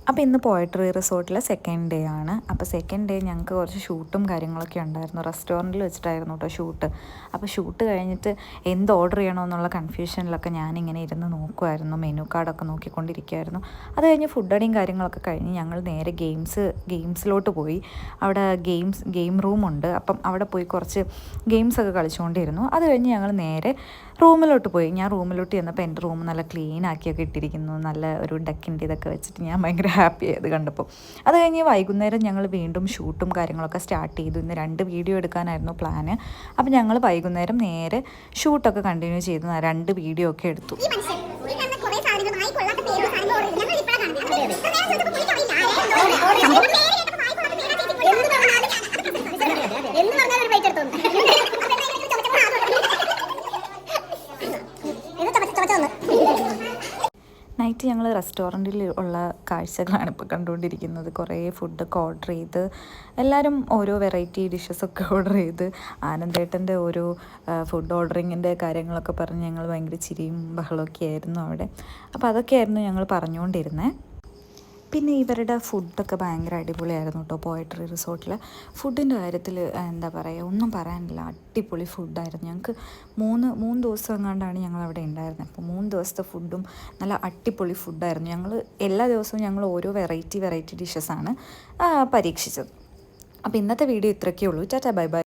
അപ്പോൾ ഇന്ന് poetry റിസോർട്ടിലെ second day ആണ്. അപ്പോൾ സെക്കൻഡ് ഡേ ഞങ്ങൾക്ക് കുറച്ച് ഷൂട്ടും കാര്യങ്ങളൊക്കെ ഉണ്ടായിരുന്നു. റെസ്റ്റോറൻറ്റിൽ വെച്ചിട്ടായിരുന്നു കേട്ടോ ഷൂട്ട്. അപ്പോൾ ഷൂട്ട് കഴിഞ്ഞിട്ട് എന്ത് ഓർഡർ ചെയ്യണമെന്നുള്ള കൺഫ്യൂഷനിലൊക്കെ ഞാനിങ്ങനെ ഇരുന്ന് നോക്കുമായിരുന്നു, മെനു കാർഡൊക്കെ നോക്കിക്കൊണ്ടിരിക്കുമായിരുന്നു. അത് കഴിഞ്ഞ് ഫുഡ് അടിയും കാര്യങ്ങളൊക്കെ കഴിഞ്ഞ് ഞങ്ങൾ നേരെ ഗെയിംസിലോട്ട് പോയി. അവിടെ ഗെയിം റൂമുണ്ട്. അപ്പം അവിടെ പോയി കുറച്ച് ഗെയിംസൊക്കെ കളിച്ചുകൊണ്ടിരുന്നു. അത് കഴിഞ്ഞ് ഞങ്ങൾ നേരെ റൂമിലോട്ട് പോയി. ഞാൻ റൂമിലോട്ട് ചെന്നപ്പോൾ എൻ്റെ റൂം നല്ല ക്ലീൻ ആക്കിയൊക്കെ ഇട്ടിരിക്കുന്നു. നല്ല ഒരു ഡക്കിൻ്റെ ഇതൊക്കെ വെച്ചിട്ട് ഞാൻ ഭയങ്കര ഹാപ്പി ആയത് കണ്ടപ്പോൾ. അത് കഴിഞ്ഞ് വൈകുന്നേരം ഞങ്ങൾ വീണ്ടും ഷൂട്ടും കാര്യങ്ങളൊക്കെ സ്റ്റാർട്ട് ചെയ്തു. ഇന്ന് 2 വീഡിയോ എടുക്കാനായിരുന്നു പ്ലാന്. അപ്പോൾ ഞങ്ങൾ വൈകുന്നേരം നേരെ ഷൂട്ടൊക്കെ കണ്ടിന്യൂ ചെയ്തു 2 വീഡിയോ ഒക്കെ എടുത്തു. നൈറ്റ് ഞങ്ങൾ റെസ്റ്റോറൻറ്റിൽ ഉള്ള കാഴ്ചകളാണ് ഇപ്പോൾ കണ്ടുകൊണ്ടിരിക്കുന്നത്. കുറേ ഫുഡൊക്കെ ഓർഡർ ചെയ്ത് എല്ലാവരും ഓരോ വെറൈറ്റി ഡിഷസൊക്കെ ഓർഡർ ചെയ്ത് ആനന്ദേട്ടൻ്റെ ഓരോ ഫുഡ് ഓർഡറിങ്ങിൻ്റെ കാര്യങ്ങളൊക്കെ പറഞ്ഞ് ഞങ്ങൾ ഭയങ്കര ചിരിയും ബഹളമൊക്കെ ആയിരുന്നു അവിടെ. അപ്പോൾ അതൊക്കെയായിരുന്നു ഞങ്ങൾ പറഞ്ഞുകൊണ്ടിരുന്നത്. പിന്നെ ഇവരുടെ ഫുഡൊക്കെ ഭയങ്കര അടിപൊളിയായിരുന്നു കേട്ടോ. പോയട്രി റിസോർട്ടിൽ ഫുഡിൻ്റെ കാര്യത്തിൽ എന്താ പറയുക, ഒന്നും പറയാനില്ല, അടിപൊളി ഫുഡായിരുന്നു. ഞങ്ങൾക്ക് മൂന്ന് ദിവസം എങ്ങാണ്ടാണ് ഞങ്ങൾ അവിടെ ഉണ്ടായിരുന്നത്. അപ്പോൾ 3 ദിവസത്തെ ഫുഡും നല്ല അടിപൊളി ഫുഡായിരുന്നു. ഞങ്ങൾ എല്ലാ ദിവസവും ഞങ്ങൾ ഓരോ വെറൈറ്റി ഡിഷസാണ് പരീക്ഷിച്ചത്. അപ്പോൾ ഇന്നത്തെ വീഡിയോ ഇത്രയൊക്കെ ഉള്ളൂ. Tata bye bye.